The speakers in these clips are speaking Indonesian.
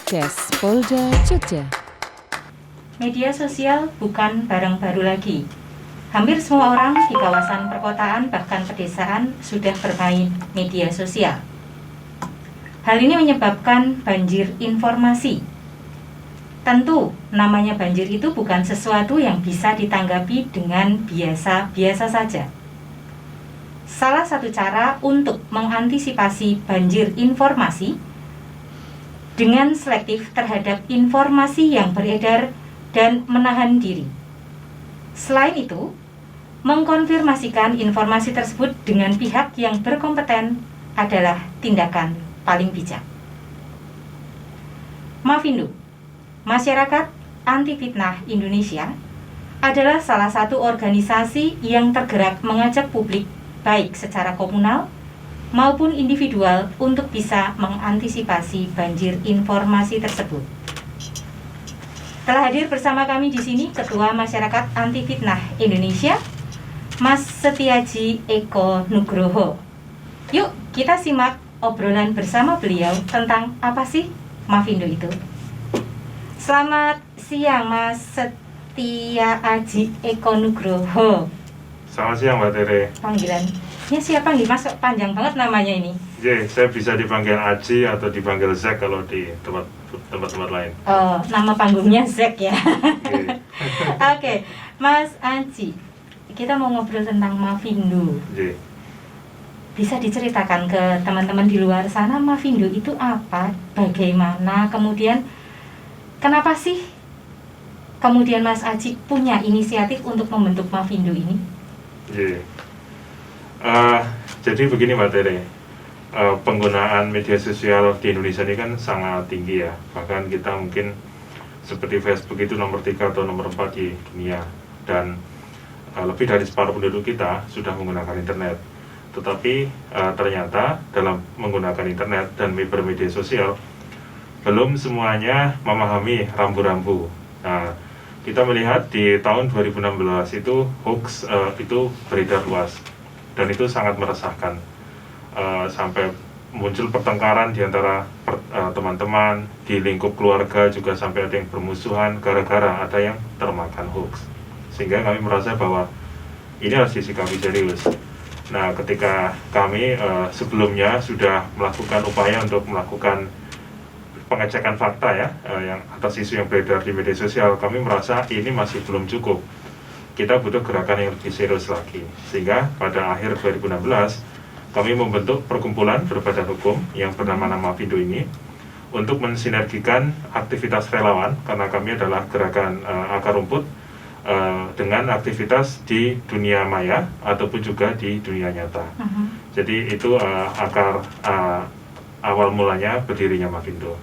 Podcast Polda Jogja. Media sosial bukan barang baru lagi. Hampir semua orang di kawasan perkotaan bahkan pedesaan sudah bermain media sosial. Hal ini menyebabkan banjir informasi. Tentu, namanya banjir itu bukan sesuatu yang bisa ditanggapi dengan biasa-biasa saja. Salah satu cara untuk mengantisipasi banjir informasi dengan selektif terhadap informasi yang beredar dan menahan diri. Selain itu, mengkonfirmasikan informasi tersebut dengan pihak yang berkompeten adalah tindakan paling bijak. Mafindo, Masyarakat Anti Fitnah Indonesia, adalah salah satu organisasi yang tergerak mengajak publik baik secara komunal maupun individual untuk bisa mengantisipasi banjir informasi tersebut. Telah hadir bersama kami di sini Ketua Masyarakat Anti Fitnah Indonesia, Mas Setiaji Eko Nugroho. Yuk kita simak obrolan bersama beliau tentang apa sih Mafindo itu. Selamat siang Mas Setiaji Eko Nugroho. Selamat siang Mbak Tere. Panggilannya siapa nih Mas? Panjang banget namanya ini. Saya bisa dipanggil Aji atau dipanggil Zack kalau di tempat-tempat lain. Oh, nama panggungnya Zack ya. Oke, Mas Aji, kita mau ngobrol tentang Mafindo. Bisa diceritakan ke teman-teman di luar sana Mafindo itu apa, bagaimana, kemudian kenapa sih kemudian Mas Aji punya inisiatif untuk membentuk Mafindo ini? Jadi begini Mbak Tere, penggunaan media sosial di Indonesia ini kan sangat tinggi ya. Bahkan kita mungkin seperti Facebook itu nomor 3 atau nomor 4 di dunia. Dan lebih dari separuh penduduk kita sudah menggunakan internet. Tetapi ternyata dalam menggunakan internet dan bermedia sosial belum semuanya memahami rambu-rambu. Nah, kita melihat di tahun 2016 itu hoax itu beredar luas dan itu sangat meresahkan, sampai muncul pertengkaran di antara teman-teman, di lingkup keluarga juga sampai ada yang bermusuhan gara-gara ada yang termakan hoax, sehingga kami merasa bahwa ini harus disikapi serius. Nah, ketika kami sebelumnya sudah melakukan upaya untuk melakukan pengecekan fakta ya, yang atas isu yang beredar di media sosial, kami merasa ini masih belum cukup. Kita butuh gerakan yang lebih serius lagi. Sehingga pada akhir 2016 kami membentuk perkumpulan berbadan hukum yang bernama Mafindo ini untuk mensinergikan aktivitas relawan, karena kami adalah gerakan akar rumput dengan aktivitas di dunia maya ataupun juga di dunia nyata. Jadi itu akar awal mulanya berdirinya Mafindo.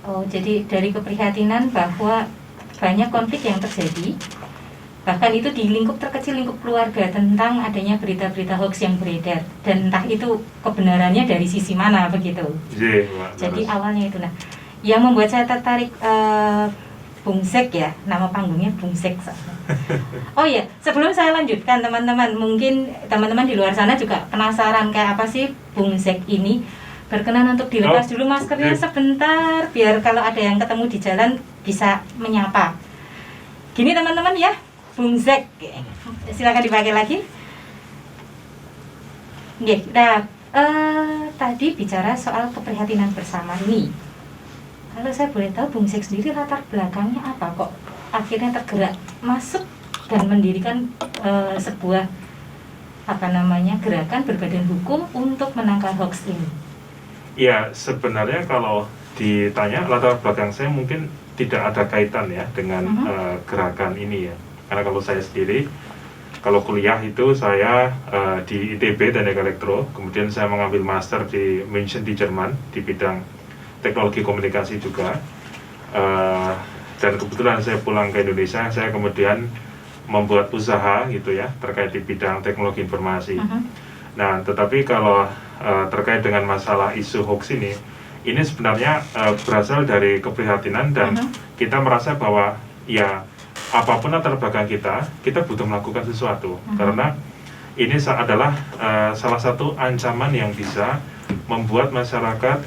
Oh, jadi dari keprihatinan bahwa banyak konflik yang terjadi, bahkan itu di lingkup terkecil, lingkup keluarga, tentang adanya berita-berita hoax yang beredar, dan entah itu kebenarannya dari sisi mana begitu. Jadi awalnya itu, nah, yang membuat saya tertarik Bung Zack ya, nama panggungnya Bung Zack. Oh iya, sebelum saya lanjutkan teman-teman, mungkin teman-teman di luar sana juga penasaran kayak apa sih Bung Zack ini. Berkenan untuk dilepas dulu maskernya sebentar, biar kalau ada yang ketemu di jalan bisa menyapa. Gini teman-teman ya, Bung Zack, silakan dipakai lagi. Nah, tadi bicara soal keprihatinan bersama ini. Kalau saya boleh tahu, Bung Zack sendiri latar belakangnya apa kok akhirnya tergerak masuk dan mendirikan sebuah gerakan berbadan hukum untuk menangkal hoax ini? Ya, sebenarnya kalau ditanya latar belakang saya mungkin tidak ada kaitan ya dengan gerakan ini ya. Karena kalau saya sendiri, kalau kuliah itu saya di ITB Teknik Elektro, kemudian saya mengambil master di München di Jerman di bidang teknologi komunikasi juga. Dan kebetulan saya pulang ke Indonesia, saya kemudian membuat usaha gitu ya terkait di bidang teknologi informasi. Nah, tetapi kalau terkait dengan masalah isu hoax ini sebenarnya berasal dari keprihatinan dan kita merasa bahwa ya apapun latar belakang kita butuh melakukan sesuatu, karena ini adalah salah satu ancaman yang bisa membuat masyarakat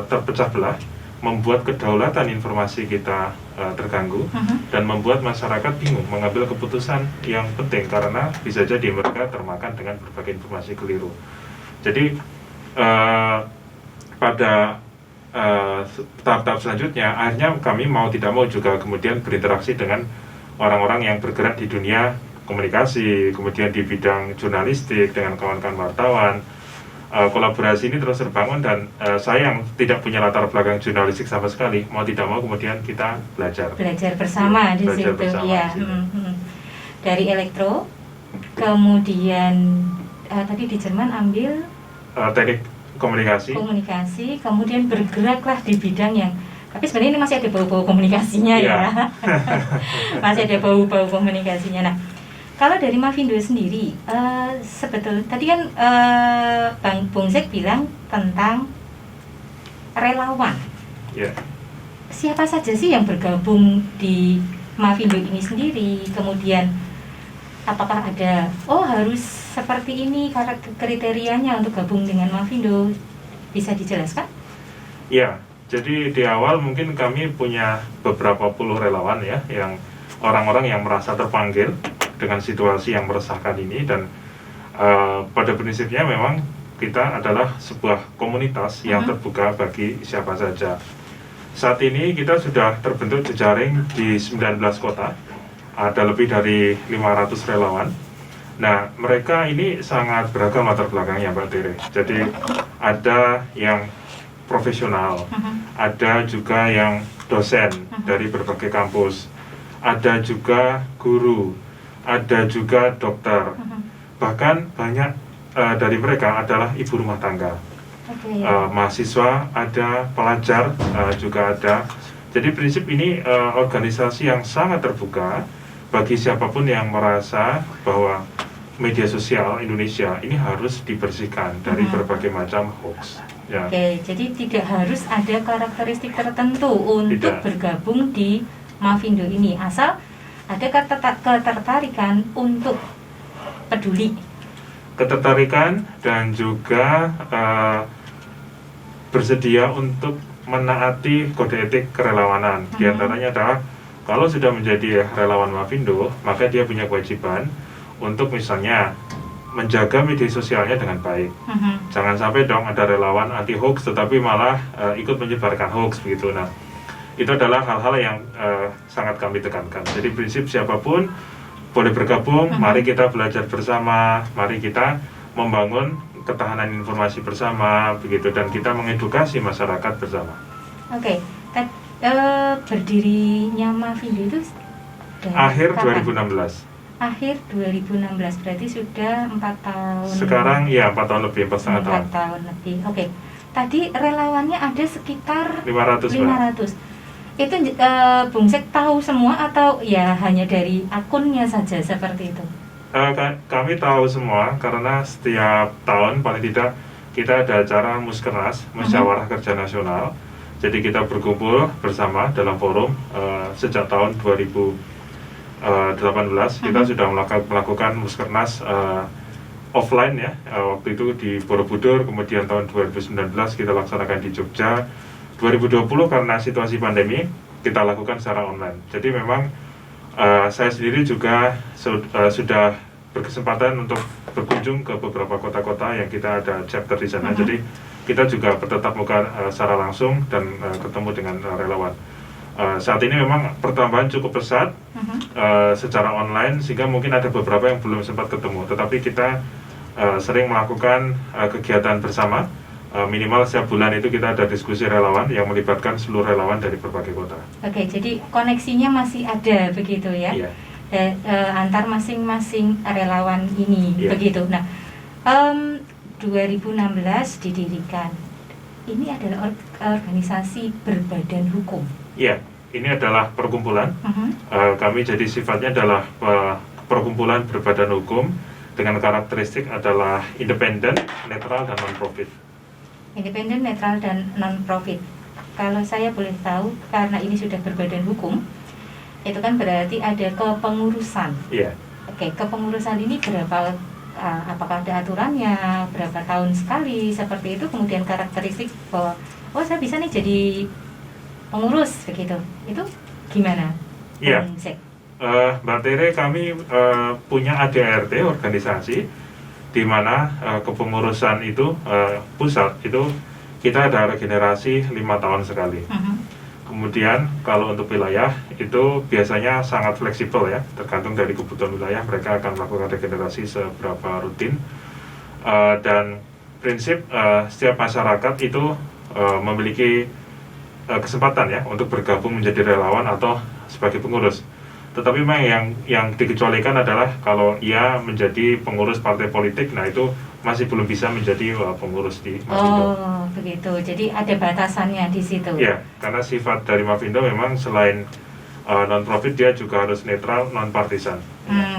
terpecah belah membuat kedaulatan informasi kita terganggu dan membuat masyarakat bingung mengambil keputusan yang penting karena bisa jadi mereka termakan dengan berbagai informasi keliru. Jadi pada tahap-tahap selanjutnya akhirnya kami mau tidak mau juga kemudian berinteraksi dengan orang-orang yang bergerak di dunia komunikasi, kemudian di bidang jurnalistik dengan kawan-kawan wartawan. Kolaborasi ini terus terbangun dan saya yang tidak punya latar belakang jurnalistik sama sekali, mau tidak mau kemudian kita belajar bersama di situ ya. Dari elektro, kemudian tadi di Jerman ambil teknik komunikasi, kemudian bergeraklah di bidang yang, tapi sebenarnya ini masih ada bau-bau komunikasinya ya. Masih ada bau-bau komunikasinya. Nah, kalau dari Mavindo sendiri, sebetulnya tadi kan Bang Bungsek bilang tentang relawan. Yeah. Siapa saja sih yang bergabung di Mavindo ini sendiri? Kemudian apakah ada, harus seperti ini kriterianya untuk gabung dengan Mavindo? Bisa dijelaskan? Ya, jadi di awal mungkin kami punya beberapa puluh relawan ya, yang orang-orang yang merasa terpanggil dengan situasi yang meresahkan ini dan pada prinsipnya memang kita adalah sebuah komunitas yang terbuka bagi siapa saja. Saat ini kita sudah terbentuk jejaring di 19 kota, ada lebih dari 500 relawan. Nah, mereka ini sangat beragam latar belakangnya, Mbak Tere. Jadi ada yang profesional, ada juga yang dosen dari berbagai kampus, ada juga guru, ada juga dokter, bahkan banyak dari mereka adalah ibu rumah tangga, mahasiswa ada, pelajar juga ada. Jadi prinsip ini organisasi yang sangat terbuka bagi siapapun yang merasa bahwa media sosial Indonesia ini harus dibersihkan dari berbagai macam hoax. Ya. Oke, jadi tidak harus ada karakteristik tertentu untuk bergabung di Mavindo ini, asal ada ketertarikan untuk peduli. Ketertarikan dan juga bersedia untuk menaati kode etik kerelawanan. Di antaranya adalah kalau sudah menjadi relawan Mavindo, maka dia punya kewajiban untuk misalnya menjaga media sosialnya dengan baik. Jangan sampai dong ada relawan anti hoax tetapi malah ikut menyebarkan hoax begitu. Nah, itu adalah hal-hal yang sangat kami tekankan. Jadi prinsip siapapun boleh bergabung, mari kita belajar bersama, mari kita membangun ketahanan informasi bersama begitu, dan kita mengedukasi masyarakat bersama. Oke, berdirinya Mavindo itu dari akhir kapan? 2016. Akhir 2016, berarti sudah 4 tahun. Sekarang ya 4 tahun lebih, 4,5 tahun. 4 tahun lebih. Oke. Tadi relawannya ada sekitar 500. Itu Bungsek tahu semua atau ya hanya dari akunnya saja seperti itu? Kami tahu semua karena setiap tahun paling tidak kita ada acara Muskernas, Musyawarah Kerja Nasional. Jadi kita berkumpul bersama dalam forum sejak tahun 2018 kita sudah melakukan Muskernas offline ya, waktu itu di Borobudur, kemudian tahun 2019 kita laksanakan di Jogja, 2020 karena situasi pandemi kita lakukan secara online. Jadi memang saya sendiri juga sudah berkesempatan untuk berkunjung ke beberapa kota-kota yang kita ada chapter di sana. Jadi kita juga bertatap muka secara langsung dan ketemu dengan relawan. Saat ini memang pertambahan cukup pesat secara online, sehingga mungkin ada beberapa yang belum sempat ketemu. Tetapi kita sering melakukan kegiatan bersama, minimal setiap bulan itu kita ada diskusi relawan yang melibatkan seluruh relawan dari berbagai kota. Oke, jadi koneksinya masih ada begitu ya? Iya. Antar masing-masing relawan ini, begitu. Nah, 2016 didirikan. Ini adalah organisasi berbadan hukum. Iya, ini adalah perkumpulan. Kami jadi sifatnya adalah perkumpulan berbadan hukum dengan karakteristik adalah independen, netral, dan non-profit. Independen, netral, dan non-profit. Kalau saya boleh tahu, karena ini sudah berbadan hukum, itu kan berarti ada kepengurusan. Iya. Oke, kepengurusan ini berapa? Apakah ada aturannya? Berapa tahun sekali? Seperti itu. Kemudian karakteristik bahwa saya bisa nih jadi pengurus begitu. Itu gimana? Iya. Bung Sek? Mbak Tere, kami punya ADART organisasi di mana kepengurusan itu pusat itu kita ada regenerasi 5 tahun sekali. Kemudian kalau untuk wilayah itu biasanya sangat fleksibel ya, tergantung dari kebutuhan wilayah mereka akan melakukan regenerasi seberapa rutin. Dan prinsip setiap masyarakat itu memiliki kesempatan ya untuk bergabung menjadi relawan atau sebagai pengurus. Tetapi memang yang dikecualikan adalah kalau ia menjadi pengurus partai politik, nah itu masih belum bisa menjadi pengurus di Mafindo. Oh, begitu. Jadi ada batasannya di situ. Ya, karena sifat dari Mafindo memang selain non-profit dia juga harus netral, non-partisan.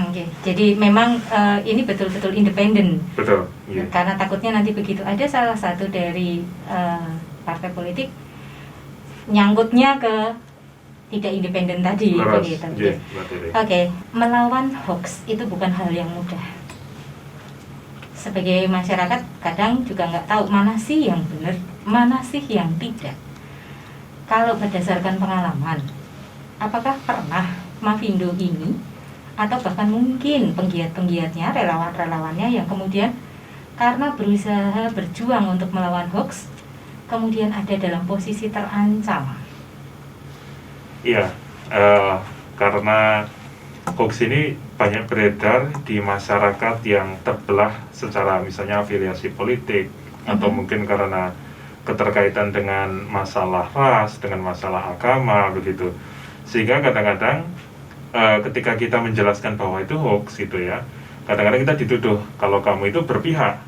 Okay. Jadi memang ini betul-betul independen. Betul. Yeah. Karena takutnya nanti begitu ada salah satu dari partai politik nyangkutnya ke tidak independen tadi, begitu. Yeah, Oke, melawan hoax itu bukan hal yang mudah. Sebagai masyarakat kadang juga nggak tahu mana sih yang benar, mana sih yang tidak. Kalau berdasarkan pengalaman, apakah pernah Mafindo ini atau bahkan mungkin penggiat-penggiatnya, relawan-relawannya yang kemudian karena berusaha berjuang untuk melawan hoax, kemudian ada dalam posisi terancam? Iya, karena hoax ini banyak beredar di masyarakat yang terbelah secara misalnya afiliasi politik atau mungkin karena keterkaitan dengan masalah ras, dengan masalah agama begitu. Sehingga kadang-kadang ketika kita menjelaskan bahwa itu hoax gitu ya, kadang-kadang kita dituduh kalau kamu itu berpihak.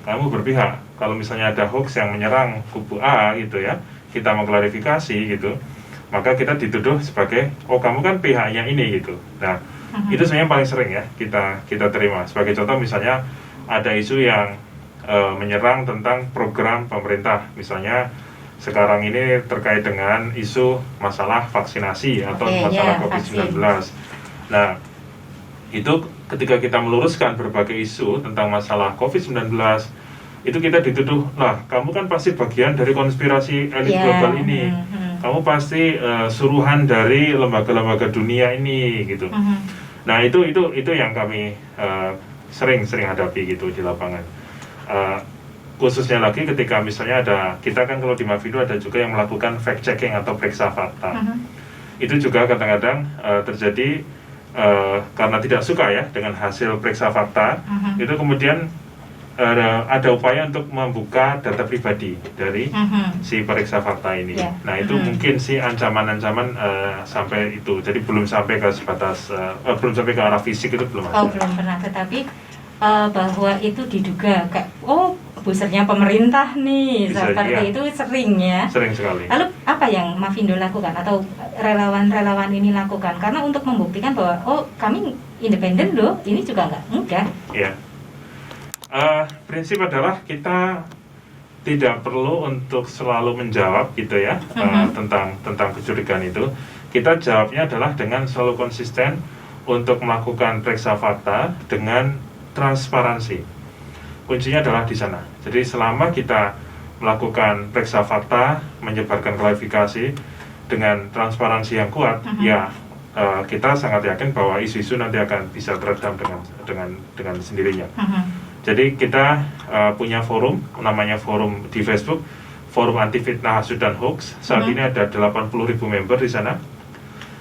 Kamu berpihak. Kalau misalnya ada hoax yang menyerang kubu A gitu ya, kita mengklarifikasi gitu, maka kita dituduh sebagai kamu kan pihaknya ini gitu. Nah, itu sebenarnya paling sering ya kita terima. Sebagai contoh misalnya ada isu yang menyerang tentang program pemerintah, misalnya sekarang ini terkait dengan isu masalah vaksinasi atau masalah COVID-19. Nah, itu ketika kita meluruskan berbagai isu tentang masalah COVID-19, itu kita dituduh, nah kamu kan pasti bagian dari konspirasi elit global ini. Kamu pasti suruhan dari lembaga-lembaga dunia ini gitu. Nah itu yang kami sering hadapi gitu di lapangan. Khususnya lagi ketika misalnya kita kan kalau di Mafindo ada juga yang melakukan fact checking atau periksa fakta. Itu juga kadang-kadang terjadi karena tidak suka ya dengan hasil periksa fakta, itu kemudian ada upaya untuk membuka data pribadi dari si periksa fakta ini. Nah itu mungkin sih ancaman-ancaman sampai itu. Jadi belum sampai ke sebatas belum sampai ke arah fisik itu belum ada. Belum pernah, tetapi bahwa itu diduga kayak busernya pemerintah nih, seperti itu sering ya. Sering sekali. Lalu apa yang Mafindo lakukan atau relawan-relawan ini lakukan? Karena untuk membuktikan bahwa kami independen loh, ini juga nggak mudah. Iya. Prinsip adalah kita tidak perlu untuk selalu menjawab gitu ya tentang kecurigaan itu. Kita jawabnya adalah dengan selalu konsisten untuk melakukan periksa fakta dengan transparansi. Kuncinya adalah di sana. Jadi selama kita melakukan periksa fakta, menyebarkan klarifikasi dengan transparansi yang kuat, ya kita sangat yakin bahwa isu-isu nanti akan bisa teredam dengan sendirinya. Jadi kita punya forum, namanya forum di Facebook, Forum Anti Fitnah Hasud dan Hoax. Saat ini ada 80.000 member di sana.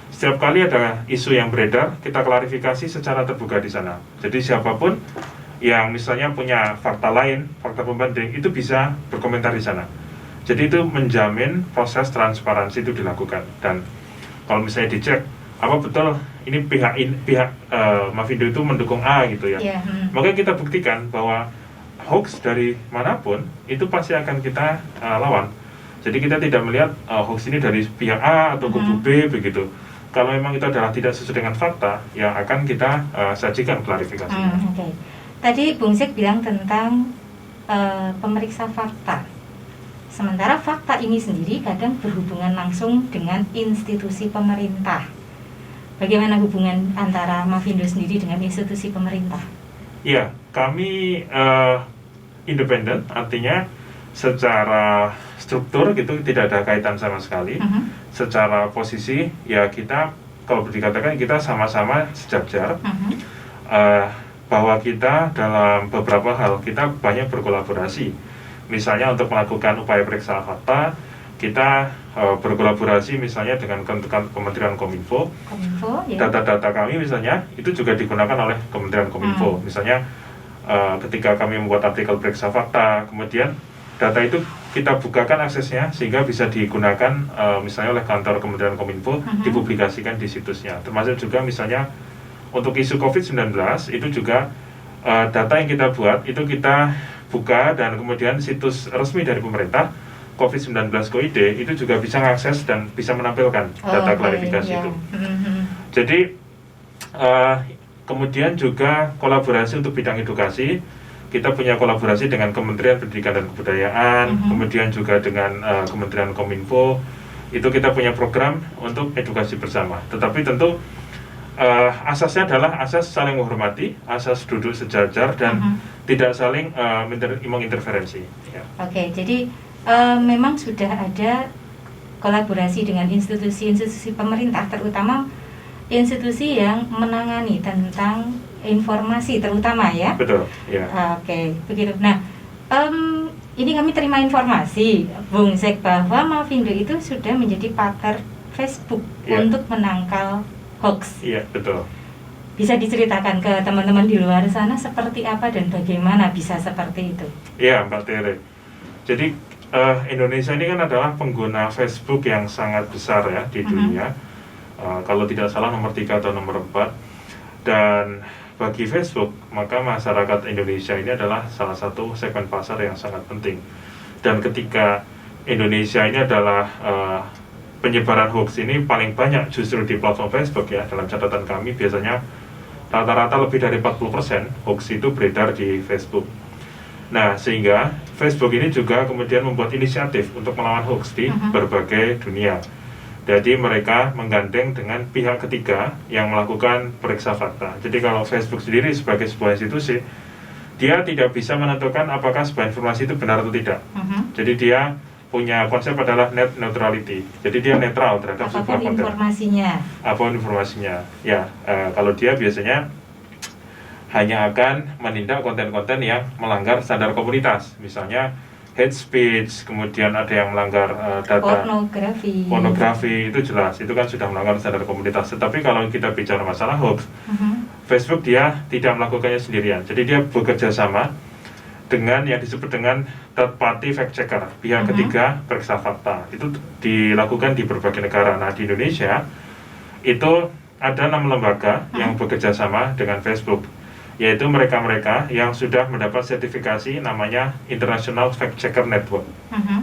Setiap kali ada isu yang beredar, kita klarifikasi secara terbuka di sana. Jadi siapapun yang misalnya punya fakta lain, fakta pembanding, itu bisa berkomentar di sana. Jadi itu menjamin proses transparansi itu dilakukan. Dan kalau misalnya dicek, apa betul ini pihak Mafindo itu mendukung A gitu ya, maka kita buktikan bahwa hoax dari manapun itu pasti akan kita lawan. Jadi kita tidak melihat hoax ini dari pihak A atau kubu B begitu. Kalau memang itu adalah tidak sesuai dengan fakta, ya akan kita sajikan klarifikasi. Tadi Bung Sek bilang tentang pemeriksa fakta. Sementara fakta ini sendiri kadang berhubungan langsung dengan institusi pemerintah. Bagaimana hubungan antara Mafindo sendiri dengan institusi pemerintah? Iya, kami independen, artinya secara struktur gitu tidak ada kaitan sama sekali secara posisi ya kita kalau dikatakan kita sama-sama sejajar, bahwa kita dalam beberapa hal kita banyak berkolaborasi. Misalnya untuk melakukan upaya periksa fakta, kita berkolaborasi misalnya dengan Kementerian Kominfo. Ya. Data-data kami misalnya itu juga digunakan oleh Kementerian Kominfo. Misalnya ketika kami membuat artikel periksa fakta, kemudian data itu kita bukakan aksesnya sehingga bisa digunakan misalnya oleh kantor Kementerian Kominfo, dipublikasikan di situsnya. Termasuk juga misalnya untuk isu COVID-19 itu juga data yang kita buat itu kita buka dan kemudian situs resmi dari pemerintah COVID-19 Go.id itu juga bisa mengakses dan bisa menampilkan data klarifikasi itu. Jadi kemudian juga kolaborasi untuk bidang edukasi, kita punya kolaborasi dengan Kementerian Pendidikan dan Kebudayaan, kemudian juga dengan Kementerian Kominfo, itu kita punya program untuk edukasi bersama. Tetapi tentu asasnya adalah asas saling menghormati, asas duduk sejajar dan tidak saling menginterferensi. Ya. Oke, jadi memang sudah ada kolaborasi dengan institusi-institusi pemerintah, terutama institusi yang menangani tentang informasi terutama ya. Betul. Ya. Oke, begitu. Nah, ini kami terima informasi, Bung Zek, bahwa Mavindo itu sudah menjadi partner Facebook untuk menangkal hoax. Iya, betul. Bisa diceritakan ke teman-teman di luar sana seperti apa dan bagaimana bisa seperti itu? Iya, Mbak Tere. Jadi Indonesia ini kan adalah pengguna Facebook yang sangat besar ya di dunia. Kalau tidak salah nomor 3 atau nomor 4. Dan bagi Facebook, maka masyarakat Indonesia ini adalah salah satu segmen pasar yang sangat penting. Dan ketika Indonesia ini adalah penyebaran hoax ini paling banyak justru di platform Facebook ya, dalam catatan kami biasanya rata-rata lebih dari 40% hoax itu beredar di Facebook. Nah, sehingga Facebook ini juga kemudian membuat inisiatif untuk melawan hoax di berbagai dunia. Jadi mereka menggandeng dengan pihak ketiga yang melakukan periksa fakta. Jadi kalau Facebook sendiri sebagai sebuah institusi, dia tidak bisa menentukan apakah sebuah informasi itu benar atau tidak. Jadi dia punya konsep adalah net neutrality. Jadi dia netral terhadap sebuah konten. Apapun informasinya. Ya, kalau dia biasanya hanya akan menindak konten-konten yang melanggar standar komunitas, misalnya hate speech, kemudian ada yang melanggar data pornografi, itu jelas, itu kan sudah melanggar standar komunitas. Tetapi kalau kita bicara masalah hoax, Facebook dia tidak melakukannya sendirian, jadi dia bekerja sama dengan yang disebut dengan third party fact checker, pihak ketiga periksa fakta. Itu dilakukan di berbagai negara. Nah, di Indonesia itu ada 6 lembaga yang bekerja sama dengan Facebook, yaitu mereka-mereka yang sudah mendapat sertifikasi namanya International Fact Checker Network,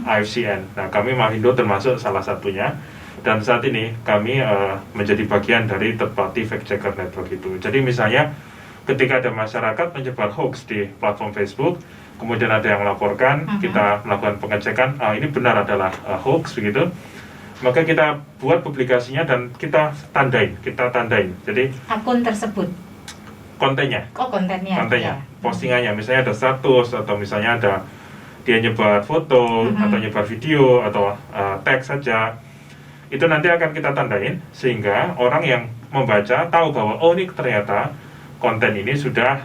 IFCN. Nah, kami Mavindo termasuk salah satunya, dan saat ini kami menjadi bagian dari third party fact checker network itu. Jadi misalnya ketika ada masyarakat menyebar hoax di platform Facebook, kemudian ada yang melaporkan, kita melakukan pengecekan, ini benar adalah hoax begitu, maka kita buat publikasinya dan kita tandain. Jadi akun tersebut, kontennya, ya. postingannya, misalnya ada status atau misalnya ada dia nyebar foto atau nyebar video atau teks saja, itu nanti akan kita tandain sehingga orang yang membaca tahu bahwa oh ini ternyata konten ini sudah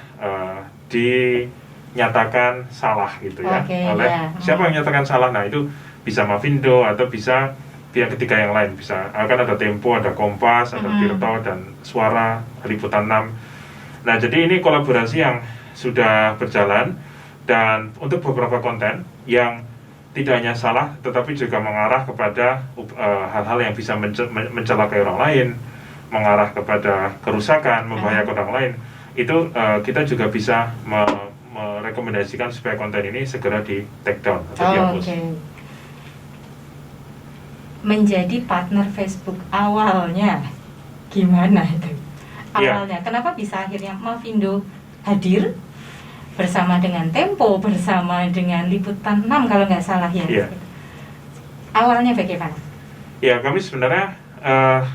dinyatakan salah gitu ya, oleh siapa yang menyatakan salah. Nah, itu bisa Mavindo atau bisa pihak ketiga yang lain, bisa akan ada Tempo, ada Kompas, ada Tirto dan Suara, Liputan 6. Nah, jadi ini kolaborasi yang sudah berjalan, dan untuk beberapa konten yang tidak hanya salah tetapi juga mengarah kepada hal-hal yang bisa mencelakai orang lain, mengarah kepada kerusakan, membahayakan orang lain, itu kita juga bisa merekomendasikan supaya konten ini segera di take down atau dihapus. Menjadi partner Facebook awalnya gimana itu? Awalnya, kenapa bisa akhirnya Mavindo hadir bersama dengan Tempo, bersama dengan Liputan 6 kalau nggak salah ya? Awalnya bagaimana? Ya, kami sebenarnya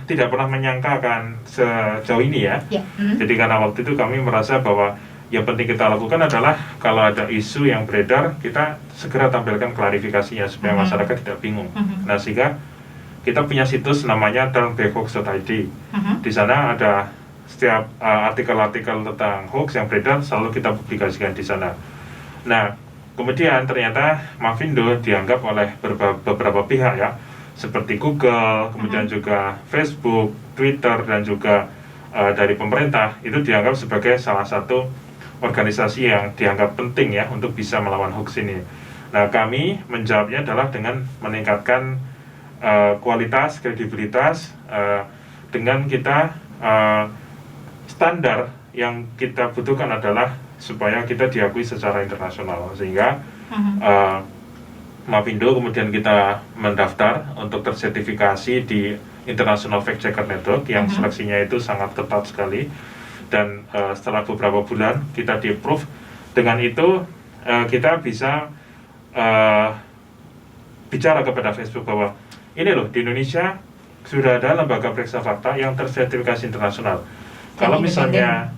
tidak pernah menyangka akan sejauh ini ya. Jadi karena waktu itu kami merasa bahwa yang penting kita lakukan adalah kalau ada isu yang beredar, kita segera tampilkan klarifikasinya supaya masyarakat tidak bingung. Nah, sehingga kita punya situs namanya turnbackhoax.id. Di sana ada setiap artikel-artikel tentang hoax yang beredar selalu kita publikasikan di sana. Nah, kemudian ternyata Mavindo dianggap oleh beberapa pihak ya, seperti Google, kemudian juga Facebook, Twitter, dan juga dari pemerintah, itu dianggap sebagai salah satu organisasi yang dianggap penting ya untuk bisa melawan hoax ini. Nah, kami menjawabnya adalah dengan meningkatkan kualitas, kredibilitas dengan kita standar yang kita butuhkan adalah supaya kita diakui secara internasional, sehingga Mavindo kemudian kita mendaftar untuk tersertifikasi di International Fact Checker Network yang seleksinya itu sangat ketat sekali, dan setelah beberapa bulan kita di-approve. Dengan itu kita bisa bicara kepada Facebook bahwa ini loh, di Indonesia sudah ada lembaga periksa fakta yang tersertifikasi internasional. Kalau misalnya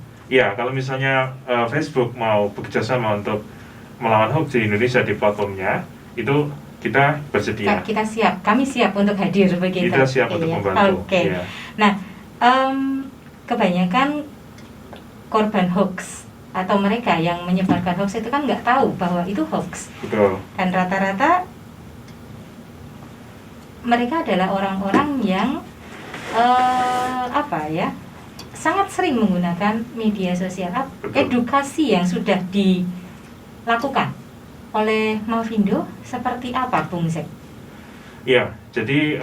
Facebook mau bekerjasama untuk melawan hoax di Indonesia di platformnya, itu kita bersedia. Kita siap, kami siap untuk hadir begitu. Kita siap untuk membantu. Oke. Iya. Nah, kebanyakan korban hoax atau mereka yang menyebarkan hoax itu kan nggak tahu bahwa itu hoax. Betul. Dan rata-rata mereka adalah orang-orang yang sangat sering menggunakan media sosial. Edukasi yang sudah dilakukan oleh Mavindo seperti apa, Bung Zek? Ya, jadi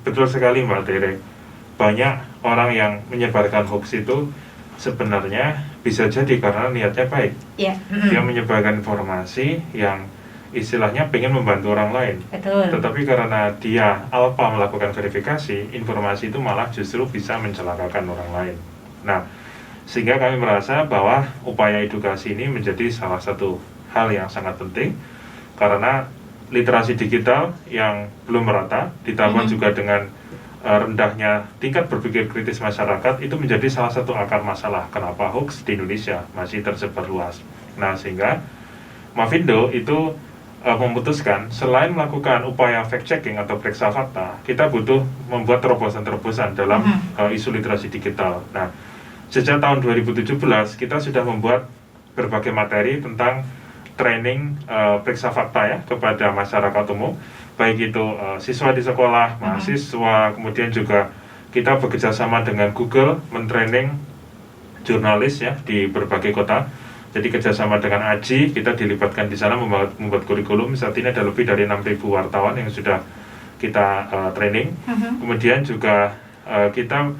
betul sekali Mbak Tere. Banyak orang yang menyebarkan hoax itu sebenarnya bisa jadi karena niatnya baik. Ya. Dia menyebarkan informasi yang istilahnya pengen membantu orang lain. Betul. Tetapi karena dia alpa melakukan verifikasi, informasi itu malah justru bisa mencelakakan orang lain. Nah, sehingga kami merasa bahwa upaya edukasi ini menjadi salah satu hal yang sangat penting, karena literasi digital yang belum merata, ditambah juga dengan rendahnya tingkat berpikir kritis masyarakat, itu menjadi salah satu akar masalah kenapa hoax di Indonesia masih tersebar luas. Nah, sehingga Mavindo itu memutuskan selain melakukan upaya fact checking atau periksa fakta, kita butuh membuat terobosan-terobosan dalam isu literasi digital. Nah, sejak tahun 2017 kita sudah membuat berbagai materi tentang training periksa fakta ya kepada masyarakat umum, baik itu siswa di sekolah, mahasiswa, kemudian juga kita bekerjasama dengan Google mentraining jurnalis ya di berbagai kota. Jadi kerjasama dengan AJI, kita dilibatkan di sana membuat kurikulum. Saat ini ada lebih dari 6.000 wartawan yang sudah kita training. Kemudian juga kita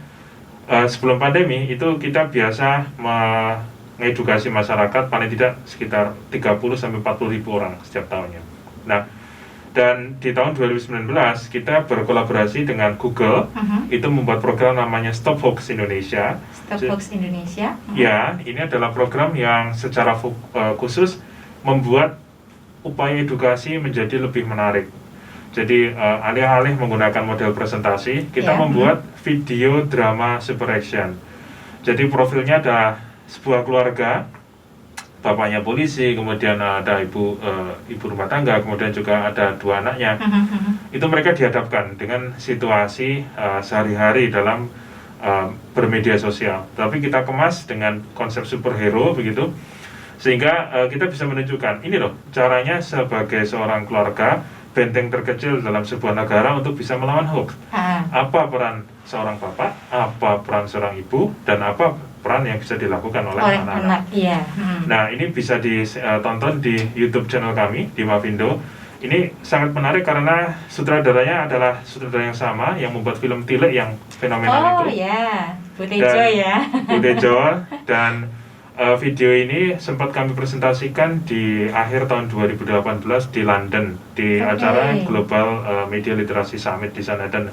sebelum pandemi itu kita biasa mengedukasi masyarakat paling tidak sekitar 30-40 ribu orang setiap tahunnya. Nah, dan di tahun 2019 kita berkolaborasi dengan Google, itu membuat program namanya Stop Hoax Indonesia. Stop Hoax Indonesia. Ya, ini adalah program yang secara khusus membuat upaya edukasi menjadi lebih menarik. Jadi alih-alih menggunakan model presentasi, kita membuat video drama super action. Jadi profilnya ada sebuah keluarga, bapaknya polisi, kemudian ada ibu rumah tangga, kemudian juga ada 2 anaknya. Itu mereka dihadapkan dengan situasi sehari-hari dalam bermedia sosial. Tapi kita kemas dengan konsep superhero begitu, sehingga kita bisa menunjukkan ini loh caranya sebagai seorang keluarga, benteng terkecil dalam sebuah negara untuk bisa melawan hoax. Apa peran seorang bapak, apa peran seorang ibu, dan apa peran yang bisa dilakukan oleh anak-anak. Nah, ini bisa ditonton di YouTube channel kami di Mavindo. Ini sangat menarik karena sutradaranya adalah sutradara yang sama yang membuat film Tilek yang fenomenal itu. Bu Tejo ya. Bu Tejo, dan video ini sempat kami presentasikan di akhir tahun 2018 di London di acara Global Media Literasi Summit di sana, dan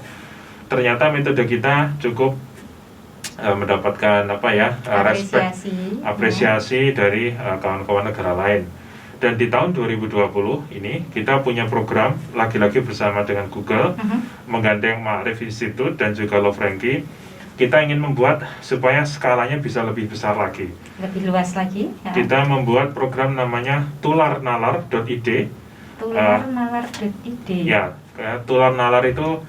ternyata metode kita cukup mendapatkan apresiasi dari kawan-kawan negara lain. Dan di tahun 2020 ini kita punya program lagi-lagi bersama dengan Google, menggandeng Ma'arif Institute dan juga Love Frankie. Kita ingin membuat supaya skalanya bisa lebih besar lagi, lebih luas lagi. Kita membuat program namanya tularnalar.id. Tularnalar.id. Ya, tularnalar itu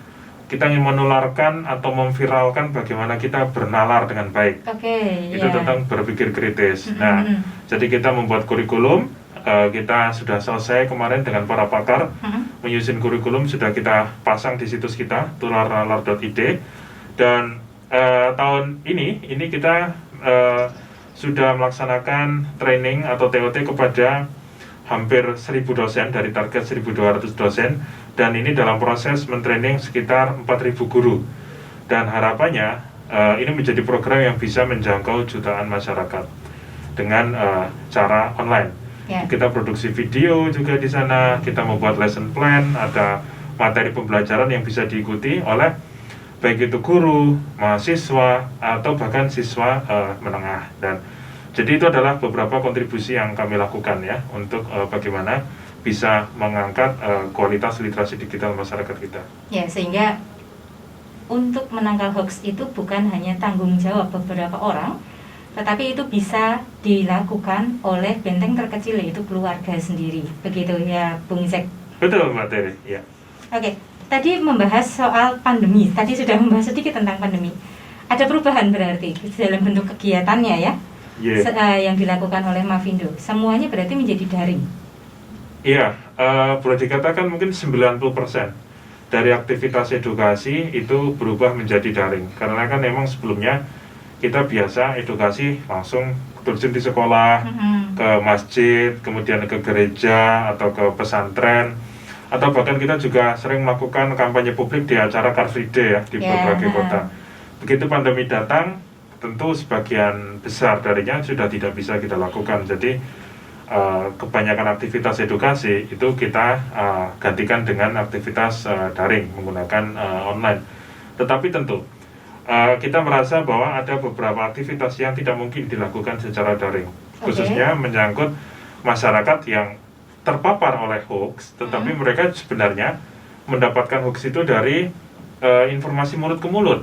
kita ingin menularkan atau memviralkan bagaimana kita bernalar dengan baik. Itu tentang berpikir kritis. Nah, jadi kita membuat kurikulum, kita sudah selesai kemarin dengan para pakar, menyusun kurikulum, sudah kita pasang di situs kita, tularnalar.id, dan tahun ini kita sudah melaksanakan training atau TOT kepada hampir 1.000 dosen dari target 1.200 dosen, dan ini dalam proses mentraining sekitar 4.000 guru, dan harapannya ini menjadi program yang bisa menjangkau jutaan masyarakat dengan cara online. Kita produksi video juga di sana, kita membuat lesson plan, ada materi pembelajaran yang bisa diikuti oleh baik itu guru, mahasiswa, atau bahkan siswa menengah. Dan jadi itu adalah beberapa kontribusi yang kami lakukan ya untuk bagaimana bisa mengangkat kualitas literasi digital masyarakat kita. Ya, sehingga untuk menangkal hoax itu bukan hanya tanggung jawab beberapa orang, tetapi itu bisa dilakukan oleh benteng terkecil, yaitu keluarga sendiri. Begitu ya, Bung Zek? Betul, Mbak Tere. Ya. Oke, tadi membahas soal pandemi. Tadi sudah membahas sedikit tentang pandemi. Ada perubahan berarti dalam bentuk kegiatannya ya? Yang dilakukan oleh Mavindo. Semuanya berarti menjadi daring. Iya, boleh dikatakan mungkin 90% dari aktivitas edukasi itu berubah menjadi daring. Karena kan memang sebelumnya kita biasa edukasi langsung terjun di sekolah, ke masjid, kemudian ke gereja atau ke pesantren, atau bahkan kita juga sering melakukan kampanye publik di acara Car Free Day ya di berbagai kota. Begitu pandemi datang, tentu sebagian besar darinya sudah tidak bisa kita lakukan. Jadi kebanyakan aktivitas edukasi itu kita gantikan dengan aktivitas daring menggunakan online. Tetapi tentu kita merasa bahwa ada beberapa aktivitas yang tidak mungkin dilakukan secara daring, khususnya menyangkut masyarakat yang terpapar oleh hoax, tetapi mereka sebenarnya mendapatkan hoax itu dari informasi mulut ke mulut.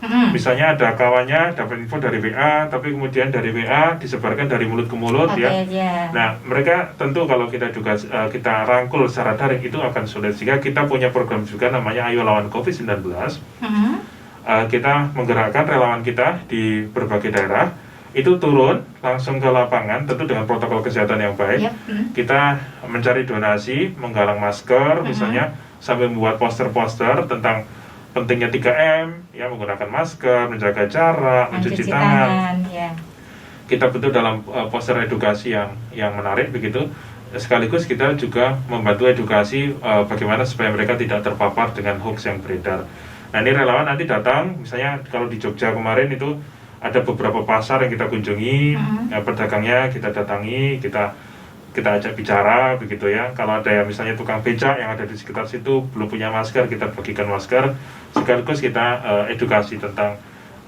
Misalnya ada kawannya dapat info dari WA, tapi kemudian dari WA disebarkan dari mulut ke mulut Nah, mereka tentu kalau kita juga kita rangkul secara daring itu akan sulit, sehingga kita punya program juga namanya Ayo Lawan COVID-19. Kita menggerakkan relawan kita di berbagai daerah, itu turun langsung ke lapangan, tentu dengan protokol kesehatan yang baik. Kita mencari donasi, menggalang masker, misalnya sambil membuat poster-poster tentang pentingnya 3M, ya, menggunakan masker, menjaga jarak, mencuci tangan. Kita bentuk dalam poster edukasi yang menarik begitu. Sekaligus kita juga membantu edukasi bagaimana supaya mereka tidak terpapar dengan hoax yang beredar. Nah, ini relawan nanti datang, misalnya kalau di Jogja kemarin itu ada beberapa pasar yang kita kunjungi, pedagangnya kita datangi, kita ajak bicara begitu ya. Kalau ada yang misalnya tukang becak yang ada di sekitar situ belum punya masker, kita bagikan masker. Sekaligus kita edukasi tentang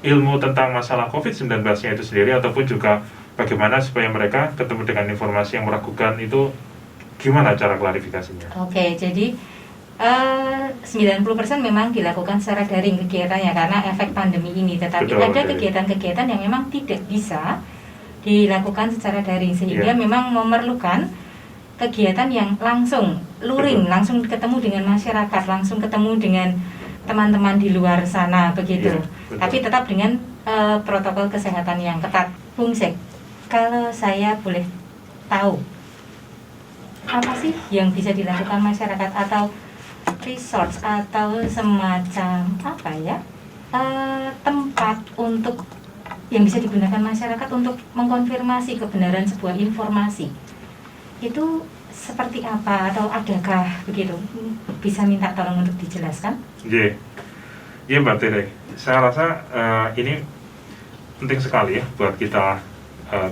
ilmu tentang masalah COVID-19-nya itu sendiri, ataupun juga bagaimana supaya mereka ketemu dengan informasi yang meragukan itu gimana cara klarifikasinya. Oke, jadi 90% memang dilakukan secara daring kegiatannya karena efek pandemi ini. Tetapi ada kegiatan-kegiatan yang memang tidak bisa dilakukan secara daring, sehingga memang memerlukan kegiatan yang langsung luring, langsung ketemu dengan masyarakat, langsung ketemu dengan teman-teman di luar sana begitu. Tapi tetap dengan protokol kesehatan yang ketat. Bung Zek, kalau saya boleh tahu, apa sih yang bisa dilakukan masyarakat atau resource atau semacam apa ya, tempat untuk yang bisa digunakan masyarakat untuk mengkonfirmasi kebenaran sebuah informasi itu seperti apa, atau adakah begitu? Bisa minta tolong untuk dijelaskan? Iya Mbak Tere, saya rasa ini penting sekali ya buat kita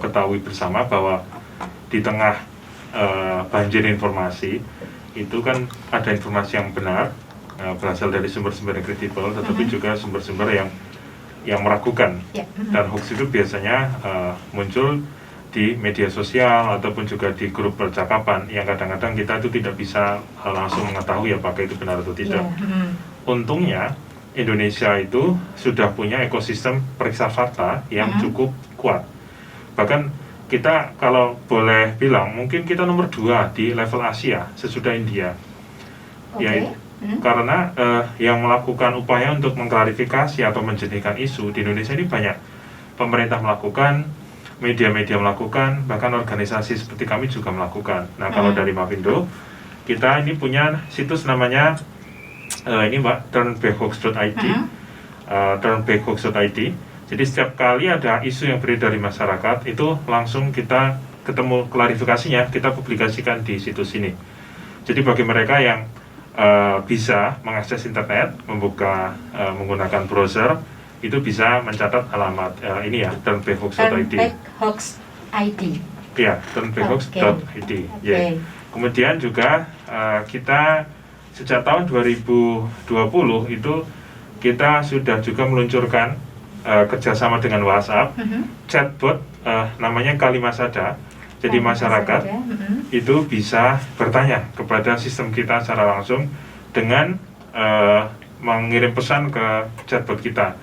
ketahui bersama bahwa di tengah banjir informasi itu kan ada informasi yang benar, berasal dari sumber-sumber yang kredibel, tetapi juga sumber-sumber yang meragukan. Dan hoax itu biasanya muncul di media sosial ataupun juga di grup percakapan yang kadang-kadang kita itu tidak bisa langsung mengetahui apakah itu benar atau tidak. Untungnya Indonesia itu sudah punya ekosistem periksa fakta yang cukup kuat. Bahkan kita kalau boleh bilang mungkin kita nomor 2 di level Asia sesudah India. karena yang melakukan upaya untuk mengklarifikasi atau menjernihkan isu di Indonesia ini banyak. Pemerintah melakukan, media-media melakukan, bahkan organisasi seperti kami juga melakukan. Nah, kalau dari Mavindo, kita ini punya situs namanya ini Mbak, turnbackhoax.id, turnbackhoax.id. Jadi setiap kali ada isu yang beredar di masyarakat, itu langsung kita ketemu klarifikasinya, kita publikasikan di situs ini. Jadi bagi mereka yang bisa mengakses internet, membuka menggunakan browser, itu bisa mencatat alamat ini ya, turnbackhoax.id. Turnbackhoax.id. Ya, turnbackhoax.id. Yeah. Kemudian juga kita sejak tahun 2020 itu kita sudah juga meluncurkan kerjasama dengan WhatsApp, chatbot namanya Kalimasada. Jadi masyarakat itu bisa bertanya kepada sistem kita secara langsung dengan mengirim pesan ke chatbot kita.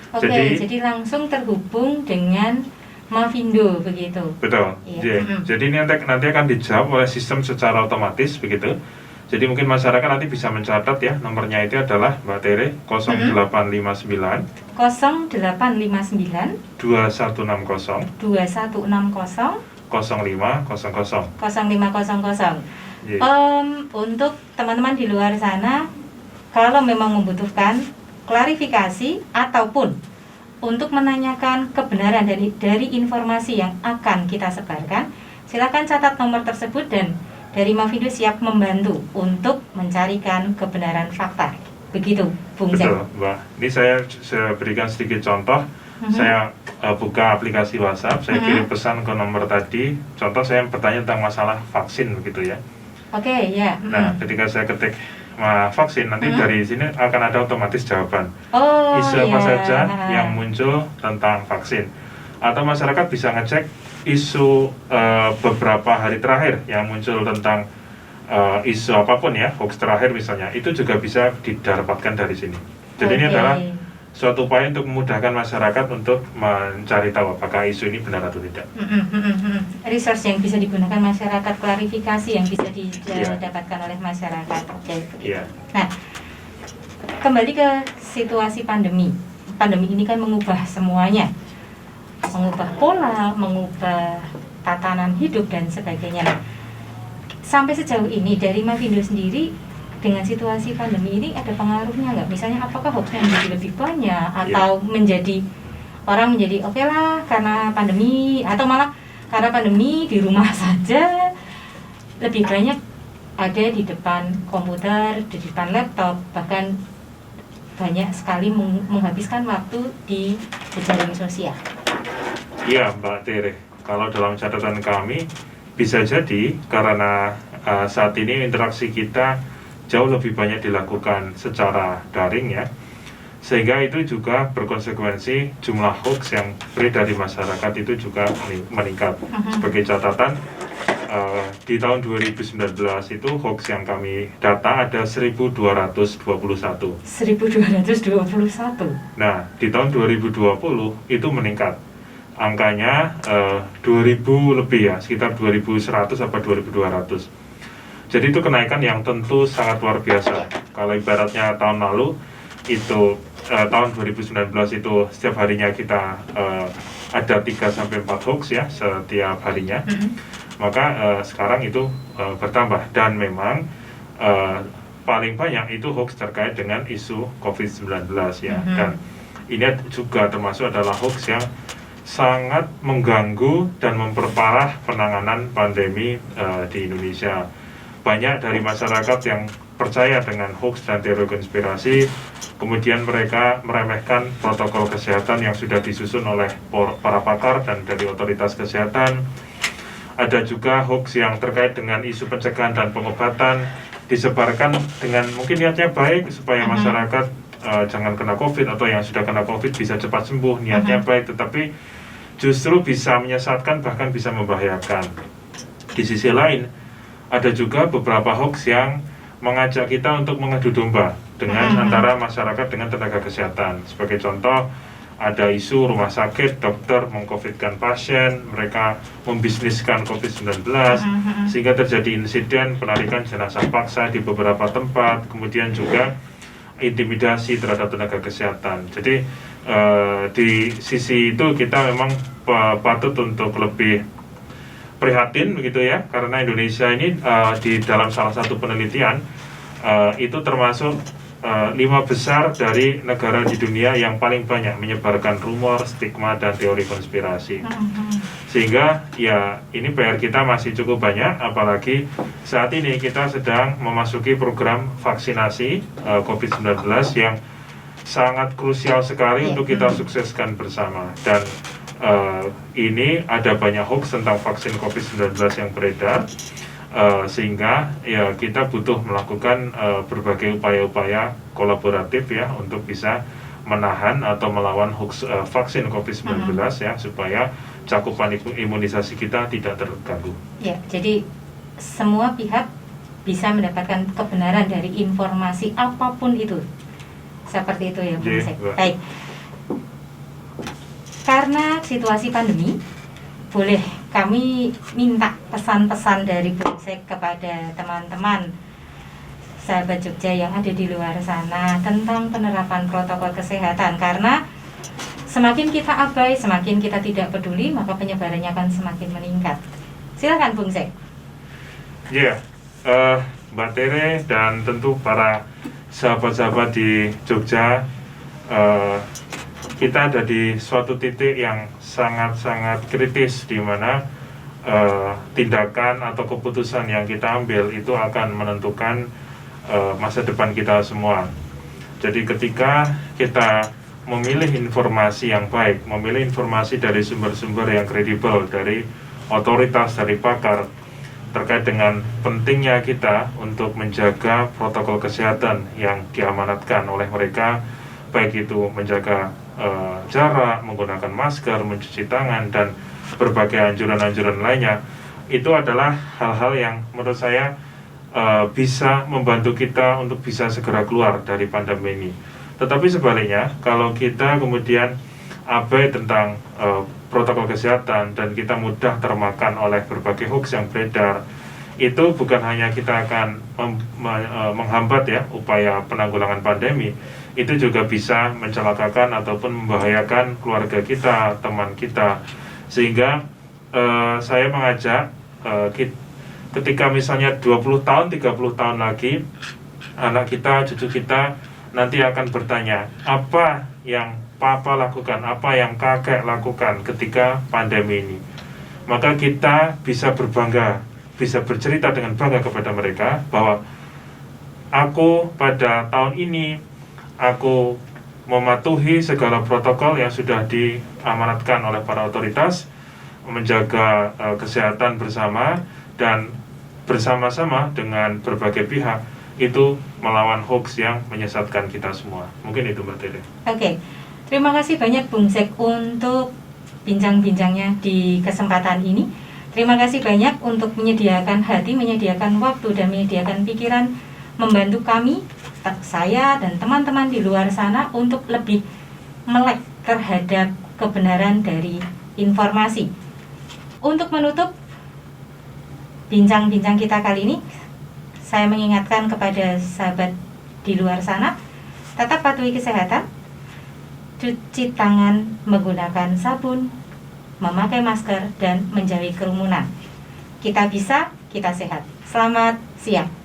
Oke, jadi langsung terhubung dengan Mavindo begitu. Betul. Yeah. Jadi ini nanti akan dijawab oleh sistem secara otomatis begitu. Jadi mungkin masyarakat nanti bisa mencatat ya, nomornya itu adalah Mbak Tere 0859 0859 2160 2160 0500. 0500. Yeah. Untuk teman-teman di luar sana, kalau memang membutuhkan klarifikasi ataupun untuk menanyakan kebenaran dari informasi yang akan kita sebarkan, silakan catat nomor tersebut dan dari Mavindo siap membantu untuk mencarikan kebenaran fakta. Begitu, Bung Jack. Betul, Mbak. Ini saya berikan sedikit contoh. Saya buka aplikasi WhatsApp, saya kirim pesan ke nomor tadi. Contoh saya bertanya tentang masalah vaksin begitu ya. Oke, ya. Nah, ketika saya ketik vaksin, nanti dari sini akan ada otomatis jawaban. Isu apa saja yang muncul tentang vaksin. Atau masyarakat bisa ngecek isu beberapa hari terakhir yang muncul tentang isu apapun ya, hoax terakhir misalnya, itu juga bisa didapatkan dari sini. Jadi ini adalah suatu upaya untuk memudahkan masyarakat untuk mencari tahu apakah isu ini benar atau tidak. Research yang bisa digunakan masyarakat, klarifikasi yang bisa didapatkan oleh masyarakat. Nah, kembali ke situasi pandemi. Pandemi ini kan mengubah semuanya, mengubah pola, mengubah tatanan hidup dan sebagainya. Sampai sejauh ini dari Mavindo sendiri, dengan situasi pandemi ini ada pengaruhnya nggak? Misalnya apakah hoaxnya menjadi lebih banyak atau menjadi orang menjadi oke lah karena pandemi, atau malah karena pandemi di rumah saja lebih banyak ada di depan komputer, di depan laptop, bahkan banyak sekali menghabiskan waktu di jejaring sosial. Iya, Mbak Tere. Kalau dalam catatan kami bisa jadi karena saat ini interaksi kita jauh lebih banyak dilakukan secara daring ya, sehingga itu juga berkonsekuensi jumlah hoax yang beredar di masyarakat itu juga meningkat. Sebagai catatan, di tahun 2019 itu hoax yang kami data ada 1221. 1221. Nah, di tahun 2020 itu meningkat. Angkanya 2000 lebih ya, sekitar 2100 atau 2200. Jadi itu kenaikan yang tentu sangat luar biasa. Kalau ibaratnya tahun lalu itu tahun 2019 itu setiap harinya kita ada 3-4 hoax ya setiap harinya. Maka sekarang itu bertambah, dan memang paling banyak itu hoax terkait dengan isu COVID-19 ya. Dan ini juga termasuk adalah hoax yang sangat mengganggu dan memperparah penanganan pandemi di Indonesia. Banyak dari masyarakat yang percaya dengan hoax dan teori konspirasi, kemudian mereka meremehkan protokol kesehatan yang sudah disusun oleh para pakar dan dari otoritas kesehatan. Ada juga hoax yang terkait dengan isu pencegahan dan pengobatan, disebarkan dengan mungkin niatnya baik supaya masyarakat jangan kena COVID, atau yang sudah kena COVID bisa cepat sembuh, niatnya baik, tetapi justru bisa menyesatkan, bahkan bisa membahayakan. Di sisi lain, ada juga beberapa hoax yang mengajak kita untuk mengadu domba dengan antara masyarakat dengan tenaga kesehatan. Sebagai contoh, ada isu rumah sakit, dokter meng-covidkan pasien, mereka membisniskan COVID-19, sehingga terjadi insiden penarikan jenazah paksa di beberapa tempat, kemudian juga intimidasi terhadap tenaga kesehatan. Jadi di sisi itu kita memang patut untuk lebih prihatin begitu ya, karena Indonesia ini di dalam salah satu penelitian itu termasuk 5 besar dari negara di dunia yang paling banyak menyebarkan rumor, stigma, dan teori konspirasi. Sehingga ya ini PR kita masih cukup banyak, apalagi saat ini kita sedang memasuki program vaksinasi COVID-19 yang sangat krusial sekali untuk kita sukseskan bersama. Dan ini ada banyak hoax tentang vaksin COVID-19 yang beredar. Sehingga ya kita butuh melakukan berbagai upaya-upaya kolaboratif ya untuk bisa menahan atau melawan hoax vaksin COVID-19 ya, supaya cakupan imunisasi kita tidak terganggu. Ya, jadi semua pihak bisa mendapatkan kebenaran dari informasi apapun itu. Seperti itu ya, Bu Sek. Baik. Karena situasi pandemi, boleh kami minta pesan-pesan dari Bu Sek kepada teman-teman sahabat Jogja yang ada di luar sana tentang penerapan protokol kesehatan, karena semakin kita abai, semakin kita tidak peduli, maka penyebarannya akan semakin meningkat. Silakan Bung Sek. Ya, Mbak Tere dan tentu para sahabat-sahabat di Jogja, kita ada di suatu titik yang sangat-sangat kritis, di mana tindakan atau keputusan yang kita ambil itu akan menentukan masa depan kita semua. Jadi ketika kita memilih informasi yang baik, memilih informasi dari sumber-sumber yang kredibel, dari otoritas, dari pakar, terkait dengan pentingnya kita untuk menjaga protokol kesehatan yang diamanatkan oleh mereka, baik itu menjaga jarak, menggunakan masker, mencuci tangan, dan berbagai anjuran-anjuran lainnya, itu adalah hal-hal yang menurut saya bisa membantu kita untuk bisa segera keluar dari pandemi ini. Tetapi sebaliknya, kalau kita kemudian abai tentang protokol kesehatan dan kita mudah termakan oleh berbagai hoax yang beredar, itu bukan hanya kita akan menghambat ya upaya penanggulangan pandemi, itu juga bisa mencelakakan ataupun membahayakan keluarga kita, teman kita. Sehingga saya mengajak ketika misalnya 20 tahun, 30 tahun lagi anak kita, cucu kita nanti akan bertanya, apa yang papa lakukan, apa yang kakek lakukan ketika pandemi ini, maka kita bisa berbangga, bisa bercerita dengan bangga kepada mereka bahwa aku pada tahun ini aku mematuhi segala protokol yang sudah diamanatkan oleh para otoritas, menjaga kesehatan bersama, dan bersama-sama dengan berbagai pihak itu melawan hoax yang menyesatkan kita semua. Mungkin itu Mbak Tere. Oke, terima kasih banyak Bung Sek untuk bincang-bincangnya di kesempatan ini. Terima kasih banyak untuk menyediakan hati, menyediakan waktu, dan menyediakan pikiran, membantu kami, saya dan teman-teman di luar sana untuk lebih melek terhadap kebenaran dari informasi. Untuk menutup bincang-bincang kita kali ini, saya mengingatkan kepada sahabat di luar sana, tetap patuhi kesehatan, cuci tangan menggunakan sabun, memakai masker, dan menjauhi kerumunan. Kita bisa, kita sehat. Selamat siang.